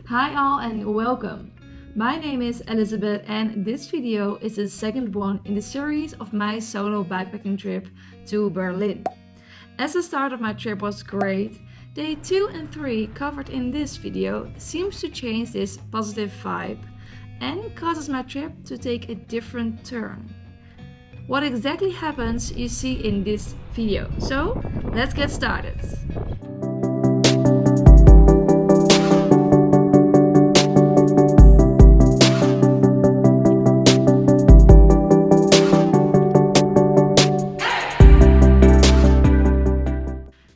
Hi all and welcome. My name is Elizabeth and this video is the second one in the series of my solo bikepacking trip to Berlin. As the start of my trip was great, day 2 and 3 covered in this video seems to change this positive vibe and causes my trip to take a different turn. What exactly happens you see in this video, so let's get started.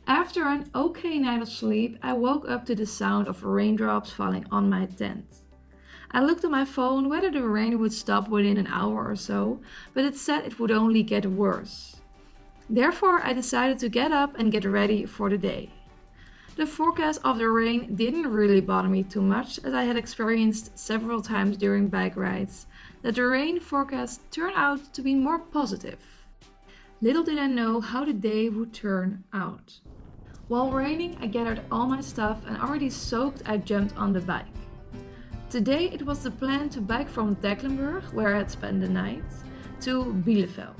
After an okay night of sleep, I woke up to the sound of raindrops falling on my tent. I looked at my phone whether the rain would stop within an hour or so, but it said it would only get worse. Therefore, I decided to get up and get ready for the day. The forecast of the rain didn't really bother me too much, as I had experienced several times during bike rides that the rain forecast turned out to be more positive. Little did I know how the day would turn out. While raining, I gathered all my stuff and already soaked, I jumped on the bike. Today it was the plan to bike from Tecklenburg, where I had spent the night, to Bielefeld.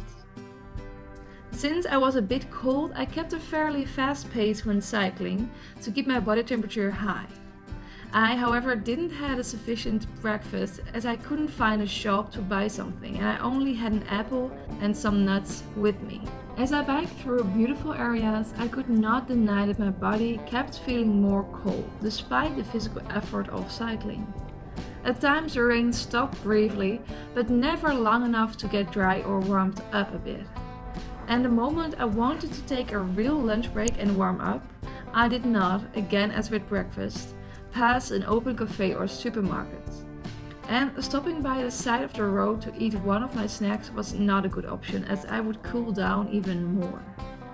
Since I was a bit cold, I kept a fairly fast pace when cycling to keep my body temperature high. I, however, didn't have a sufficient breakfast as I couldn't find a shop to buy something and I only had an apple and some nuts with me. As I biked through beautiful areas, I could not deny that my body kept feeling more cold despite the physical effort of cycling. At times the rain stopped briefly, but never long enough to get dry or warmed up a bit. And the moment I wanted to take a real lunch break and warm up, I did not, again as with breakfast, pass an open cafe or supermarket. And stopping by the side of the road to eat one of my snacks was not a good option, as I would cool down even more.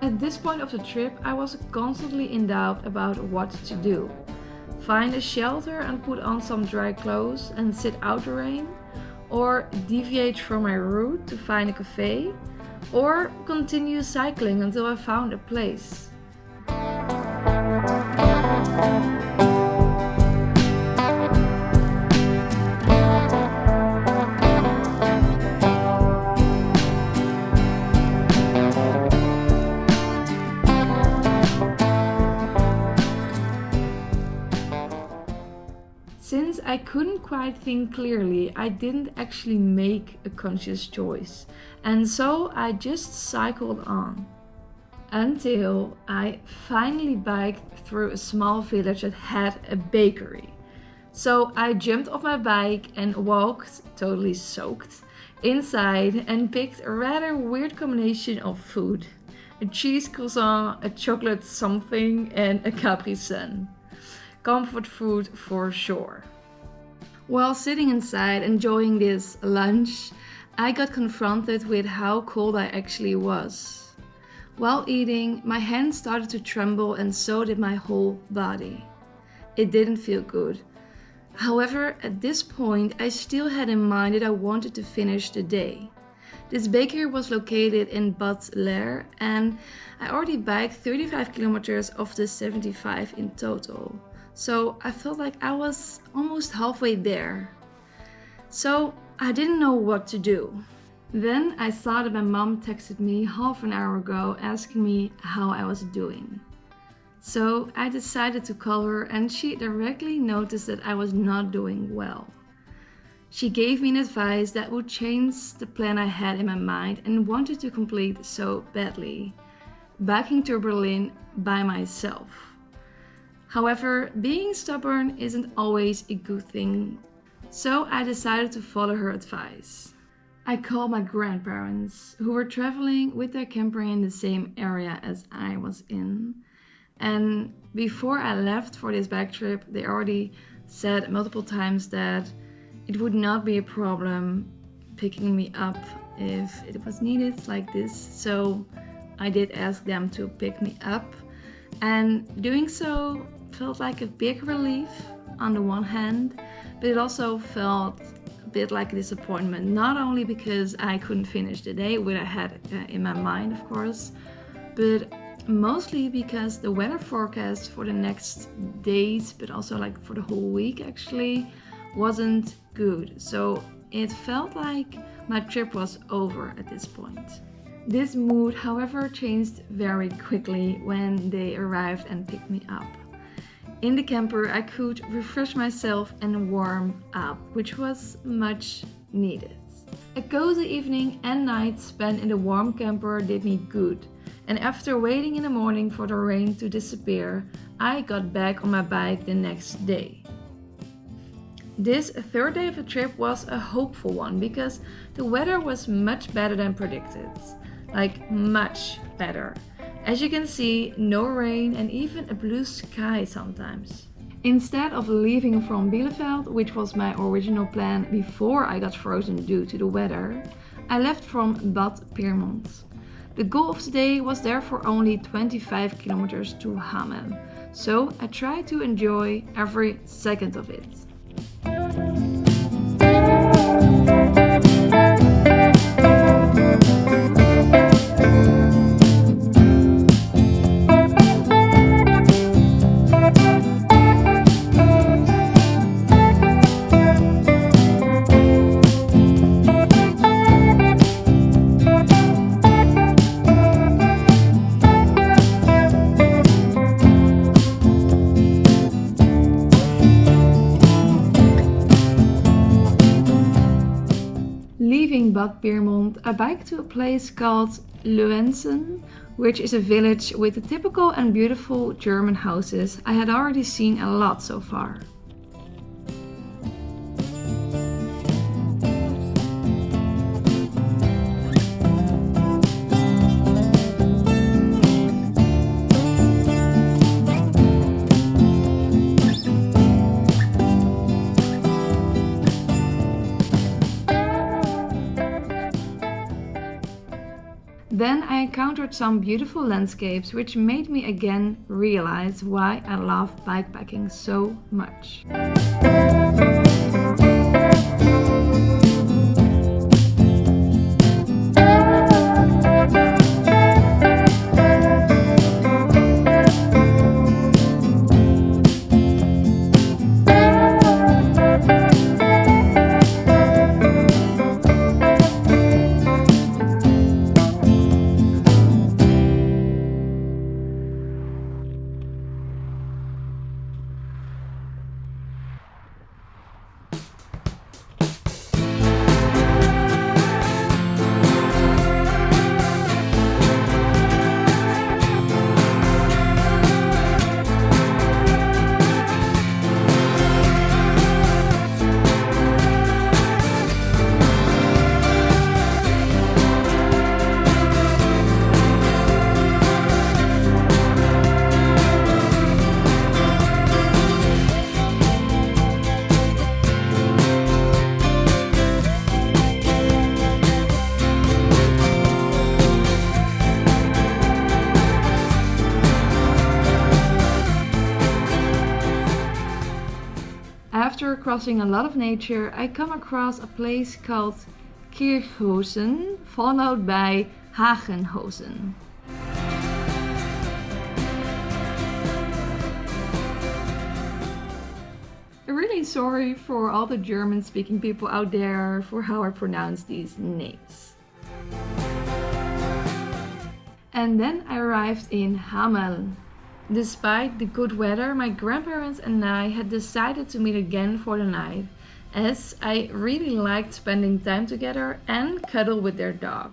At this point of the trip, I was constantly in doubt about what to do. Find a shelter and put on some dry clothes and sit out the rain, or deviate from my route to find a cafe, or continue cycling until I found a place. Since I couldn't quite think clearly, I didn't actually make a conscious choice, and so I just cycled on. Until I finally biked through a small village that had a bakery. So I jumped off my bike and walked, totally soaked, inside and picked a rather weird combination of food. A cheese croissant, a chocolate something and a Capri Sun. Comfort food for sure. While sitting inside enjoying this lunch, I got confronted with how cold I actually was. While eating, my hands started to tremble and so did my whole body. It didn't feel good. However, at this point, I still had in mind that I wanted to finish the day. This bakery was located in Bad Leer and I already biked 35 kilometers of the 75 in total. So I felt like I was almost halfway there. So I didn't know what to do. Then I saw that my mom texted me half an hour ago asking me how I was doing. So I decided to call her and she directly noticed that I was not doing well. She gave me an advice that would change the plan I had in my mind and wanted to complete so badly. Biking to Berlin by myself. However, being stubborn isn't always a good thing, so I decided to follow her advice. I called my grandparents, who were traveling with their camper in the same area as I was in. And before I left for this bike trip, they already said multiple times that it would not be a problem picking me up if it was needed like this. So I did ask them to pick me up, and doing so felt like a big relief on the one hand, but it also felt a bit like a disappointment, not only because I couldn't finish the day, which I had in my mind of course, but mostly because the weather forecast for the next days, but also like for the whole week actually, wasn't good. So it felt like my trip was over at this point. This mood, however, changed very quickly when they arrived and picked me up. In the camper, I could refresh myself and warm up, which was much needed. A cozy evening and night spent in the warm camper did me good, and after waiting in the morning for the rain to disappear, I got back on my bike the next day. This third day of the trip was a hopeful one because the weather was much better than predicted. Like much better. As you can see, no rain and even a blue sky sometimes. Instead of leaving from Bielefeld, which was my original plan before I got frozen due to the weather, I left from Bad Pyrmont. The goal of the day was therefore only 25 kilometers to Hamel, so I tried to enjoy every second of it. Leaving Bad Pyrmont, I biked to a place called Leuensen, which is a village with the typical and beautiful German houses I had already seen a lot so far. Then I encountered some beautiful landscapes which made me again realize why I love bikepacking so much. After crossing a lot of nature, I come across a place called Kirchhosen, followed by Hagenhosen. I'm really sorry for all the German-speaking people out there for how I pronounce these names. And then I arrived in Hamel. Despite the good weather, my grandparents and I had decided to meet again for the night, as I really liked spending time together and cuddle with their dog.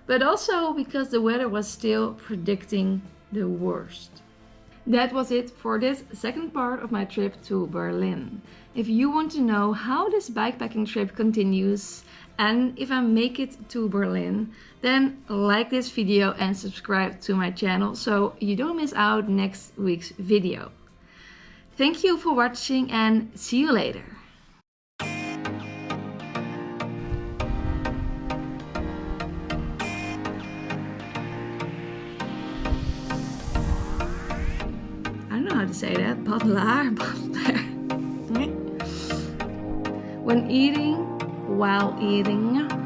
But also because the weather was still predicting the worst. That was it for this second part of my trip to Berlin. If you want to know how this bikepacking trip continues and if I make it to Berlin, then like this video and subscribe to my channel so you don't miss out next week's video. Thank you for watching and see you later. I don't know how to say that. Badlaar. When eating, while eating.